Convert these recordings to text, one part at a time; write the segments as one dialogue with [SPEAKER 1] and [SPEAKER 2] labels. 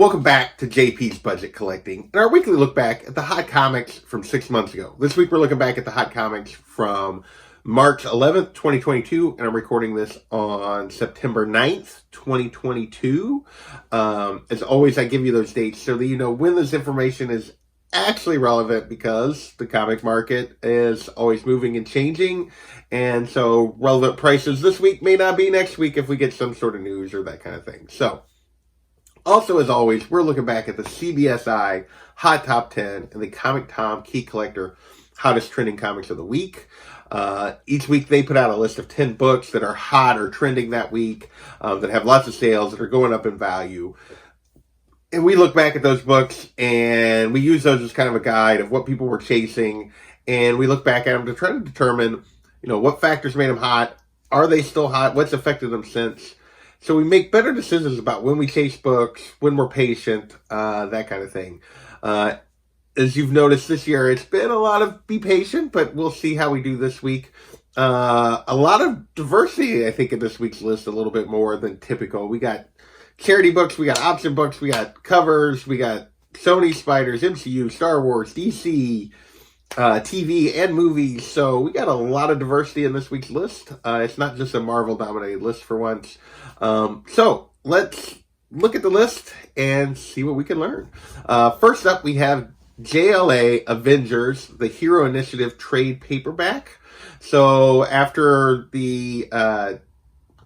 [SPEAKER 1] welcome back to JP's Budget Collecting and our weekly look back at the hot comics from 6 months ago. This week we're looking back at the hot comics from March 11th, 2022, and I'm recording this on September 9th, 2022. As always, I give you those dates so that you know when this information is actually relevant, because the comic market is always moving and changing, and so relevant prices this week may not be next week if we get some sort of news or that kind of thing. So also, as always, we're looking back at the CBSI Hot Top 10 and the Comic Tom Key Collector Hottest Trending Comics of the Week. Each week they put out a list of 10 books that are hot or trending that week, that have lots of sales, that are going up in value. And we look back at those books and we use those as kind of a guide of what people were chasing. And we look back at them to try to determine, what factors made them hot. Are they still hot? What's affected them since? So we make better decisions about when we chase books, when we're patient, that kind of thing. As you've noticed this year, it's been a lot of be patient, but we'll see how we do this week. A lot of diversity, I think, in this week's list, a little bit more than typical. We got charity books, we got option books, we got covers, we got Sony, Spiders, MCU, Star Wars, DC, TV, and movies. So we got a lot of diversity in this week's list. It's not just a Marvel-dominated list for once. So let's look at the list and see what we can learn. First up, we have JLA Avengers, the Hero Initiative trade paperback. So after the, I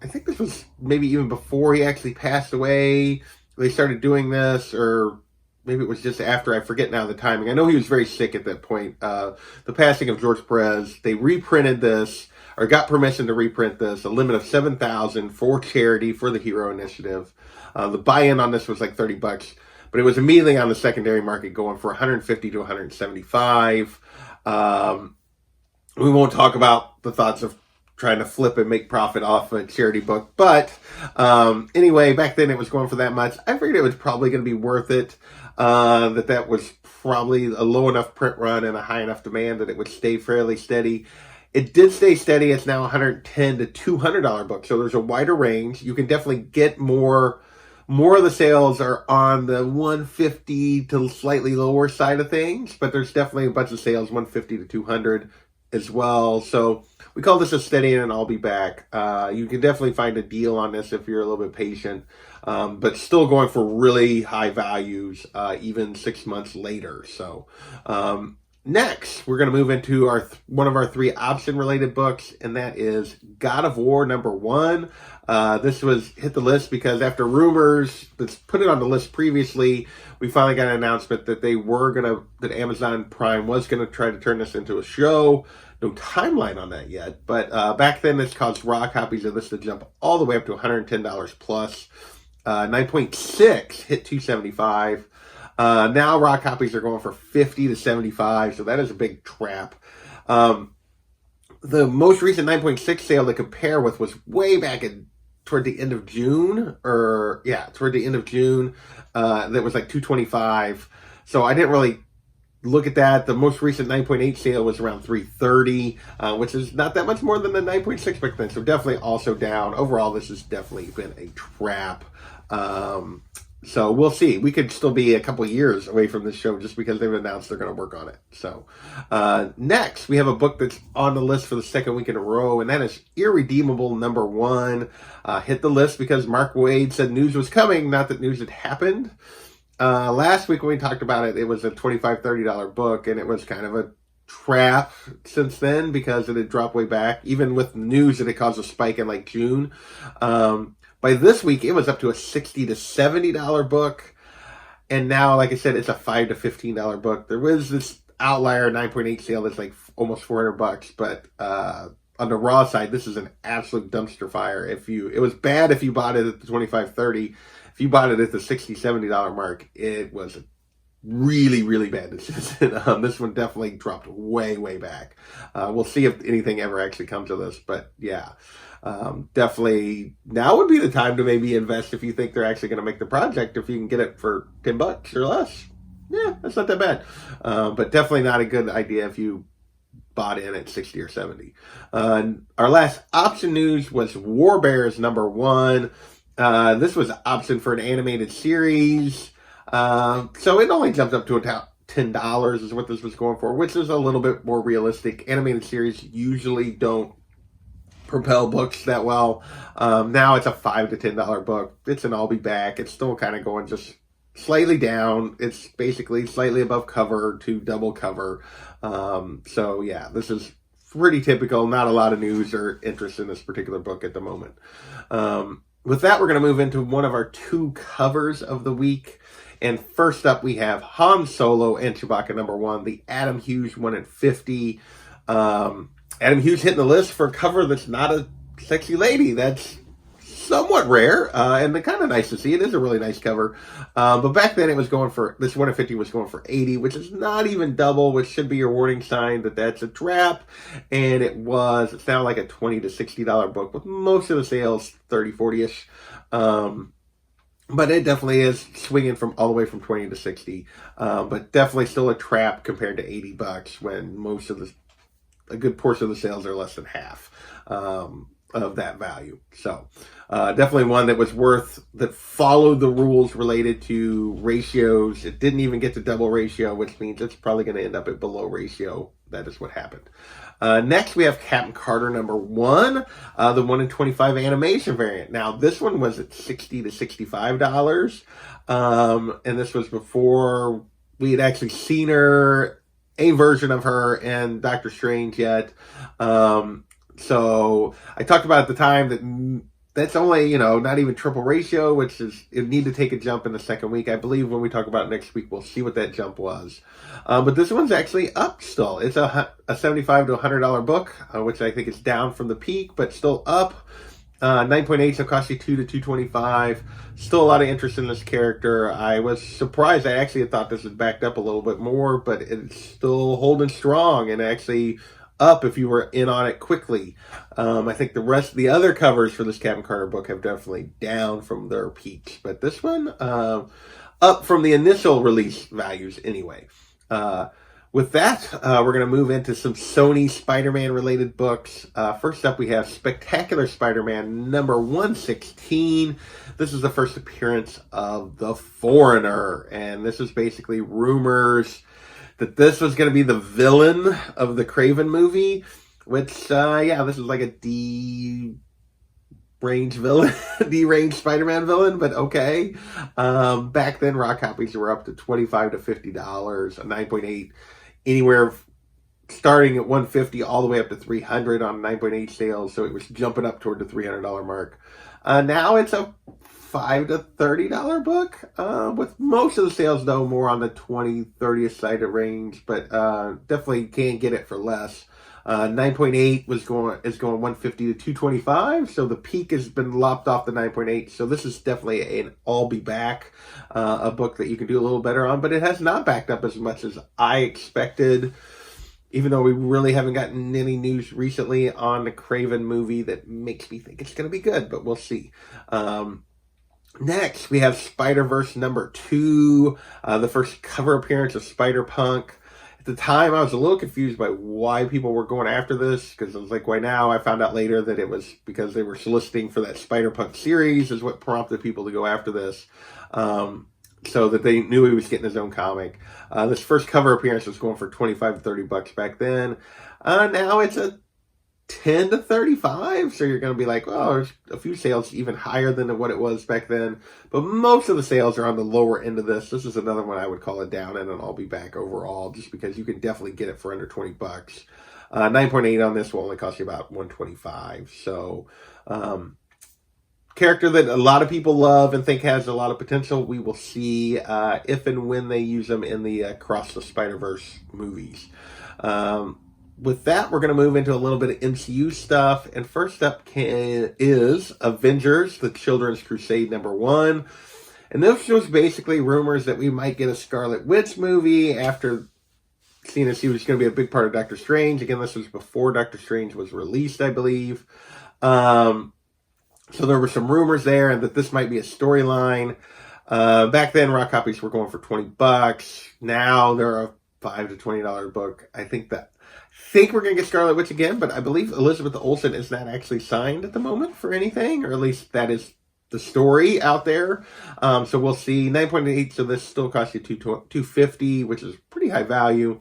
[SPEAKER 1] think this was maybe even before he actually passed away, they started doing this, or maybe it was just after, I forget now the timing. I know he was very sick at that point. The passing of George Perez, they reprinted this, or got permission to reprint this, a limit of 7,000 for charity for the Hero Initiative. The buy-in on this was like $30, but it was immediately on the secondary market going for 150 to 175. We won't talk about the thoughts of trying to flip and make profit off a charity book, but anyway, back then it was going for that much. I figured it was probably going to be worth it. That was probably a low enough print run and a high enough demand that it would stay fairly steady. It did stay steady. It's now $110 to $200 book, so there's a wider range. You can definitely get more of the sales are on the 150 to slightly lower side of things, but there's definitely a bunch of sales 150 to 200 as well. So we call this a steady and I'll be back. You can definitely find a deal on this if you're a little bit patient, but still going for really high values, even 6 months later. So, next, we're going to move into one of our three option-related books, and that is God of War #1. This was hit the list because after rumors that's put it on the list previously, we finally got an announcement that that Amazon Prime was going to try to turn this into a show. No timeline on that yet, but back then this caused raw copies of this to jump all the way up to $110 plus. 9.6 hit $275. Now raw copies are going for $50 to $75, so that is a big trap. The most recent 9.6 sale to compare with was way back toward the end of June, that was like $225. So I didn't really look at that. The most recent 9.8 sale was around $330, which is not that much more than the 9.6 back then. So definitely also down. Overall, this has definitely been a trap. So we'll see. We could still be a couple of years away from this show just because they've announced they're going to work on it. So next, we have a book that's on the list for the second week in a row, and that is Irredeemable #1. Hit the list because Mark Waid said news was coming, not that news had happened. Last week when we talked about it, it was a $25, $30 book, and it was kind of a trap since then because it had dropped way back, even with news that it caused a spike in like June. By this week, it was up to a $60 to $70 book. And now, like I said, it's a $5 to $15 book. There was this outlier 9.8 sale that's like almost $400, but on the raw side, this is an absolute dumpster fire. It was bad if you bought it at the $25, $30. If you bought it at the $60, $70 mark, it was a really, really bad decision. This one definitely dropped way, way back. We'll see if anything ever actually comes of this, but yeah. Definitely now would be the time to maybe invest if you think they're actually going to make the project. If you can get it for $10 or less, yeah, that's not that bad. But definitely not a good idea if you bought in at 60 or 70. Our last option news was War Bears #1. This was an option for an animated series. So it only jumped up to about $10 is what this was going for, which is a little bit more realistic. Animated series usually don't propel books that well. Now it's a $5 to $10 book. It's an I'll Be Back. It's still kind of going just slightly down. It's basically slightly above cover to double cover. So yeah, this is pretty typical. Not a lot of news or interest in this particular book at the moment. With that, we're going to move into one of our 2 covers of the week. And first up, we have Han Solo and Chewbacca #1, the Adam Hughes 1 in 50. Adam Hughes hitting the list for a cover that's not a sexy lady. That's somewhat rare, and kind of nice to see. It is a really nice cover. But back then it was going for, this 1 in 50 was going for 80, which is not even double, which should be your warning sign that that's a trap. And it's now like a $20 to $60 book, with most of the sales 30, 40-ish. But it definitely is swinging from all the way from 20 to 60. But definitely still a trap compared to $80 when a good portion of the sales are less than half of that value. So definitely one that was that followed the rules related to ratios. It didn't even get to double ratio, which means it's probably going to end up at below ratio. That is what happened. Next, we have Captain Carter #1, the 1 in 25 animation variant. Now, this one was at $60 to $65. And this was before we had actually seen a version of her in Doctor Strange yet. So I talked about at the time that that's only, not even triple ratio, which is, it need to take a jump in the second week. I believe when we talk about it next week, we'll see what that jump was. But this one's actually up still. It's a $75 to $100 book, which I think is down from the peak, but still up. 9.8, so it costs you $2 to $225. Still a lot of interest in this character. I was surprised. I actually thought this was backed up a little bit more, but it's still holding strong and actually up if you were in on it quickly. I think the other covers for this Captain Carter book have definitely down from their peaks, but this one up from the initial release values anyway. With that, we're going to move into some Sony Spider-Man related books. First up, we have Spectacular Spider-Man #116. This is the first appearance of the Foreigner, and this is basically rumors that this was going to be the villain of the Craven movie, which, this is like a deranged villain, deranged Spider-Man villain, but okay. Back then, raw copies were up to $25 to $50, a 9.8, anywhere starting at $150 all the way up to $300 on 9.8 sales, so it was jumping up toward the $300 mark. Now it's a $5 to $30 book, with most of the sales though more on the 20, 30th side of range, but definitely can't get it for less. 9.8 is going $150 to $225, so the peak has been lopped off the 9.8. So this is definitely an I'll Be Back, a book that you can do a little better on, but it has not backed up as much as I expected. Even though we really haven't gotten any news recently on the Craven movie that makes me think it's going to be good, but we'll see. Next, we have Spider-Verse #2, the first cover appearance of Spider-Punk. At the time, I was a little confused by why people were going after this, because I was like, why now? I found out later that it was because they were soliciting for that Spider-Punk series is what prompted people to go after this, so that they knew he was getting his own comic. This first cover appearance was going for $25 to $30 back then. Now it's a $10 to $35, so you're going to be like, oh, there's a few sales even higher than what it was back then, but most of the sales are on the lower end of this. This is another one I would call it down, and I'll be back overall, just because you can definitely get it for under $20. 9.8 on this will only cost you about $125. So character that a lot of people love and think has a lot of potential. We will see if and when they use them in the Across the Spider-Verse movies. With that, we're going to move into a little bit of MCU stuff. And first up is Avengers, the Children's Crusade #1. And this was basically rumors that we might get a Scarlet Witch movie after seeing as she was going to be a big part of Doctor Strange. Again, this was before Doctor Strange was released, I believe. So there were some rumors there and that this might be a storyline. Back then, raw copies were going for $20. Now they're a $5 to $20 book. I think we're going to get Scarlet Witch again, but I believe Elizabeth Olsen is not actually signed at the moment for anything, or at least that is the story out there. So we'll see. 9.8, so this still costs you $250, which is pretty high value.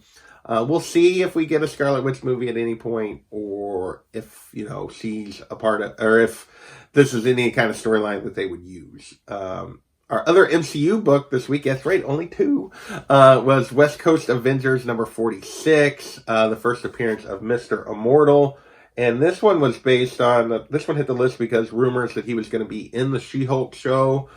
[SPEAKER 1] We'll see if we get a Scarlet Witch movie at any point, or if, she's a part of, or if this is any kind of storyline that they would use. Our other MCU book this week, that's right, only 2, was West Coast Avengers number 46, the first appearance of Mr. Immortal. And this one was based on, this one hit the list because rumors that he was going to be in the She-Hulk show.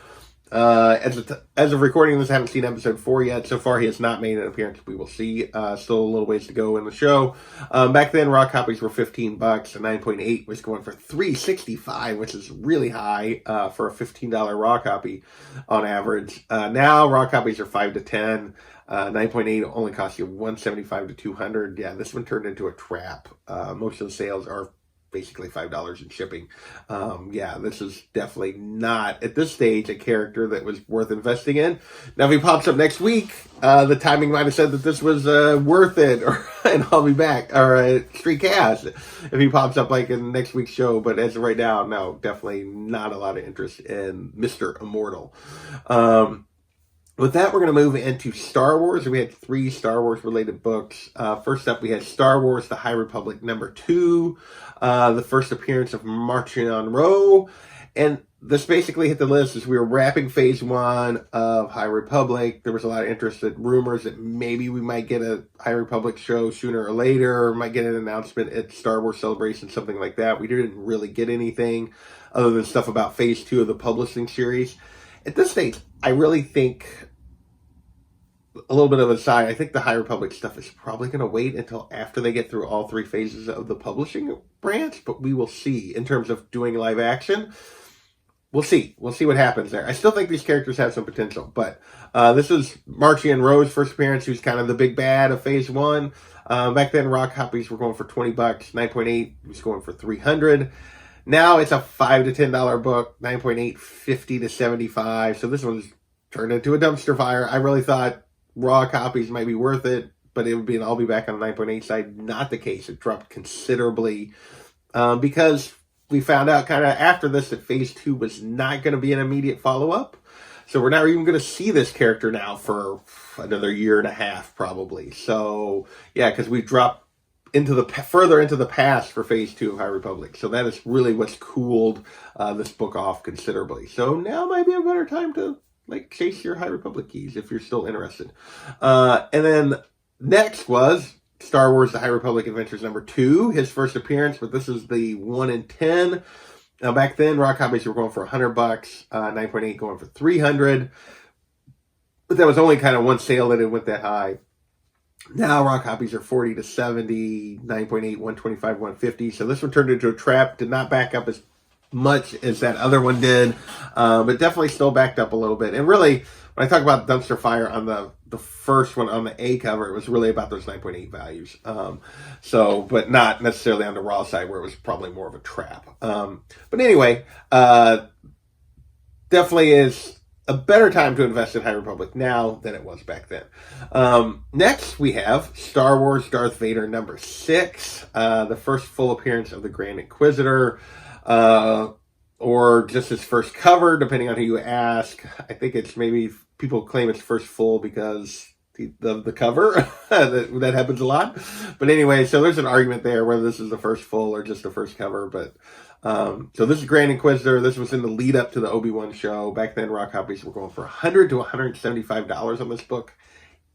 [SPEAKER 1] As of recording this, I haven't seen episode 4 yet. So far, he has not made an appearance. We will see. Still a little ways to go in the show. Back then, raw copies were $15. A 9.8 was going for $3.65, which is really high for a $15 raw copy on average. Now, raw copies are $5 to $10. 9.8 only costs you $175 to $200. Yeah, this one turned into a trap. Most of the sales are basically $5 in shipping. Yeah, this is definitely not, at this stage, a character that was worth investing in. Now, if he pops up next week, the timing might have said that this was worth it, and I'll be back, or Street Cast, if he pops up like in next week's show. But as of right now, no, definitely not a lot of interest in Mr. Immortal. With that, we're going to move into Star Wars. We had 3 Star Wars related books. First up, we had Star Wars The High Republic number 2, the first appearance of Marchion Ro. And this basically hit the list as we were wrapping phase 1 of High Republic. There was a lot of interest in rumors that maybe we might get a High Republic show sooner or later, or might get an announcement at Star Wars Celebration, something like that. We didn't really get anything other than stuff about phase 2 of the publishing series. At this stage, I really think, a little bit of a side, I think the High Republic stuff is probably going to wait until after they get through all 3 phases of the publishing branch, but we will see. In terms of doing live action, we'll see. We'll see what happens there. I still think these characters have some potential, but this is Marchion Ro's first appearance, who's kind of the big bad of phase 1. Back then, raw copies were going for $20. 9.8 was going for $300. Now it's a $5 to $10 book. 9.8, $50 to $75. So this one's turned into a dumpster fire. I really thought raw copies might be worth it, but it would be an I'll be back on the 9.8 side. Not the case. It dropped considerably because we found out kind of after this that phase 2 was not going to be an immediate follow-up. So we're not even going to see this character now for another year and a half probably. So yeah, because we dropped further into the past for phase 2 of High Republic. So that is really what's cooled this book off considerably. So now might be a better time to chase your High Republic keys if you're still interested. And then next was Star Wars The High Republic Adventures number 2, his first appearance, but this is the 1 in 10. Now back then, raw copies were going for $100, 9.8 going for $300. But that was only kind of one sale that it went that high. Now raw copies are $40 to $70, 9.8, $125, $150. So this one turned into a trap, did not back up as much as that other one did, but definitely still backed up a little bit. And really, when I talk about dumpster fire on the first one on the A cover, it was really about those 9.8 values. But not necessarily on the raw side where it was probably more of a trap. But anyway, definitely is a better time to invest in High Republic now than it was back then. Next, we have Star Wars Darth Vader number 6, the first full appearance of the Grand Inquisitor, or just his first cover, depending on who you ask. I think it's maybe people claim it's first full because the cover. that happens a lot. But anyway, so there's an argument there whether this is the first full or just the first cover. But so this is Grand Inquisitor. This was in the lead up to the Obi-Wan show. Back then, raw copies were going for $100 to $175 on this book.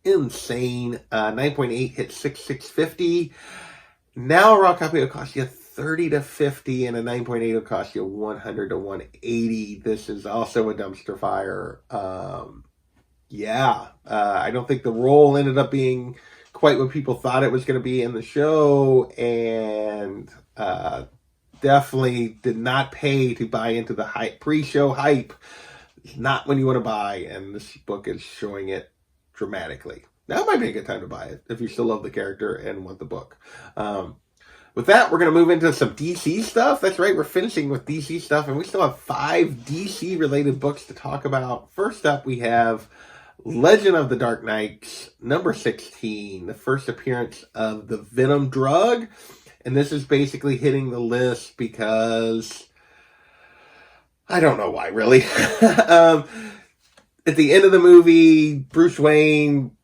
[SPEAKER 1] Insane. 9.8 hit $650. Now a raw copy will cost you $30 to $50, and a 9.8 will cost you $100 to $180. This is also a dumpster fire. I don't think the role ended up being quite what people thought it was going to be in the show, and definitely did not pay to buy into the pre-show hype. It's not when you want to buy, and this book is showing it dramatically. Now might be a good time to buy it if you still love the character and want the book. With that, we're going to move into some DC stuff. That's right, we're finishing with DC stuff, and we still have 5 DC-related books to talk about. First up, we have Legend of the Dark Knights, number 16, the first appearance of the Venom drug. And this is basically hitting the list because I don't know why, really. At the end of the movie, Bruce Wayne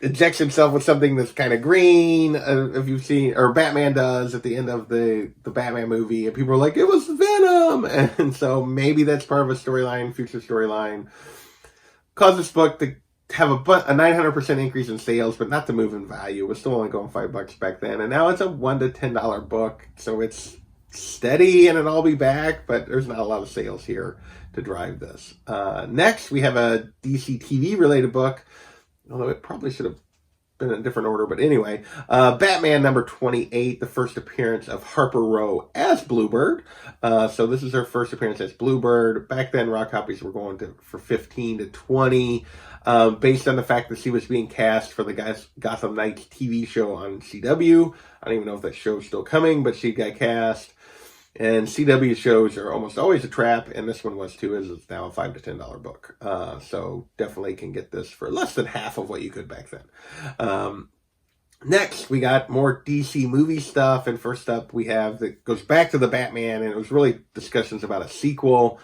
[SPEAKER 1] injects himself with something that's kind of green. If you've seen, or Batman does at the end of the Batman movie, and people are like, it was Venom. And so maybe that's part of a storyline, future storyline. Caused this book to have a 900% increase in sales, but not to move in value. It was still only going $5 back then. And now it's a $1 to $10 book. So it's steady and it'll be back, but there's not a lot of sales here to drive this. Next, we have a DC TV related book, although it probably should have been in a different order, but anyway, Batman number 28, the first appearance of Harper Row as Bluebird. So this is her first appearance as Bluebird. Back then, raw copies were going for 15 to 20, based on the fact that she was being cast for the Gotham Knights TV show on CW. I don't even know if that show's still coming, but she got cast. And CW shows are almost always a trap, and this one was too, as it's now a $5 to $10 book. So definitely can get this for less than half of what you could back then. Next, we got more DC movie stuff, and first up we have that goes back to the Batman, and it was really discussions about a sequel.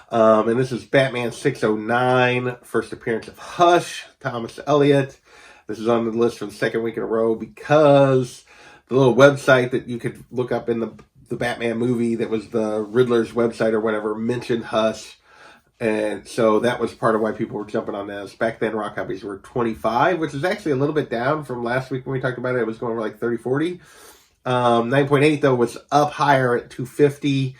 [SPEAKER 1] And this is Batman 609, first appearance of Hush, Thomas Elliott. This is on the list for the second week in a row because the little website that you could look up in the Batman movie that was the Riddler's website or whatever mentioned Hush. And so that was part of why people were jumping on this. Back then, raw copies were 25, which is actually a little bit down from last week when we talked about it. It was going for like 30, 40. 9.8, though, was up higher at 250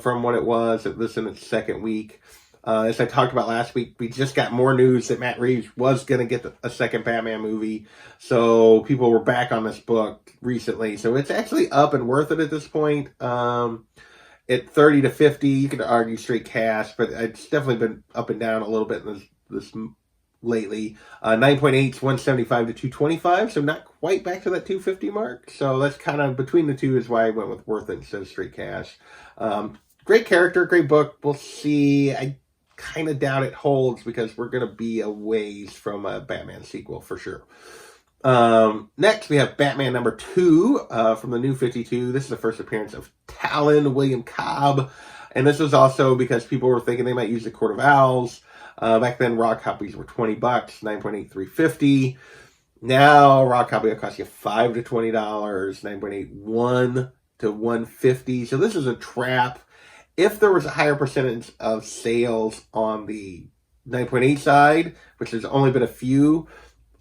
[SPEAKER 1] from what it was at this in its second week. As I talked about last week, we just got more news that Matt Reeves was going to get a second Batman movie. So people were back on this book recently. So it's actually up and worth it at this point. At 30 to 50, you could argue straight cash, but it's definitely been up and down a little bit in this lately. 9.8 is 175 to 225, so not quite back to that 250 mark. So that's kind of between the two is why I went with worth it instead of straight cash. Great character, great book. We'll see. I kind of doubt it holds because we're going to be a ways from a Batman sequel for sure. Next, we have Batman number 2 from the New 52. This is the first appearance of Talon William Cobb. And this was also because people were thinking they might use the Court of Owls. Back then, raw copies were $20, 9.8, $350. Now, raw copy will cost you $5 to $20, 9.8, $1 to $150. So this is a trap. If there was a higher percentage of sales on the 9.8 side, which there's only been a few,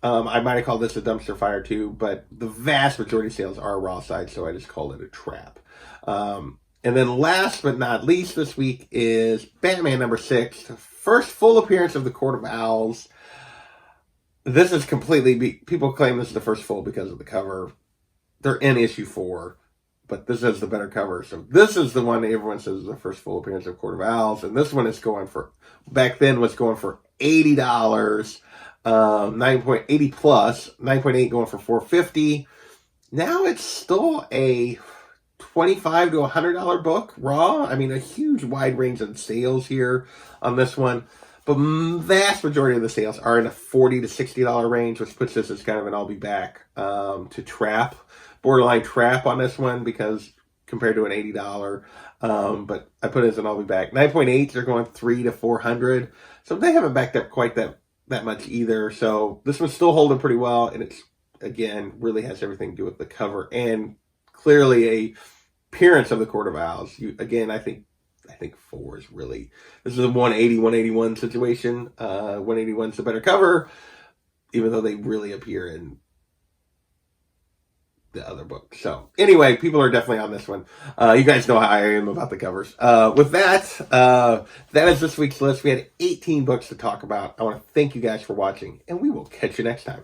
[SPEAKER 1] I might have called this a dumpster fire too, but the vast majority of sales are raw side, so I just called it a trap. And then last but not least this week is Batman number 6, the first full appearance of the Court of Owls. This is completely, people claim this is the first full because of the cover. They're in issue 4. But this is the better cover. So this is the one that everyone says is the first full appearance of Court of Owls. And this one is going for, back then was going for $80, 9.80 plus, 9.8 going for $450. Now it's still a $25 to $100 book raw. I mean, a huge wide range of sales here on this one. But vast majority of the sales are in a $40 to $60 range, which puts this as kind of an I'll be back to trap. Borderline trap on this one because compared to an $80, but I put it as an I'll be back. 9.8s are going $300 to $400, so they haven't backed up quite that much either. So this one's still holding pretty well, and it's again really has everything to do with the cover and clearly a appearance of the Court of Owls. I think 4 is really, this is a 180, 181 situation. 181 is the better cover, even though they really appear in the other book. So anyway, people are definitely on this one. You guys know how I am about the covers. With that, that is this week's list. We had 18 books to talk about. I want to thank you guys for watching, and we will catch you next time.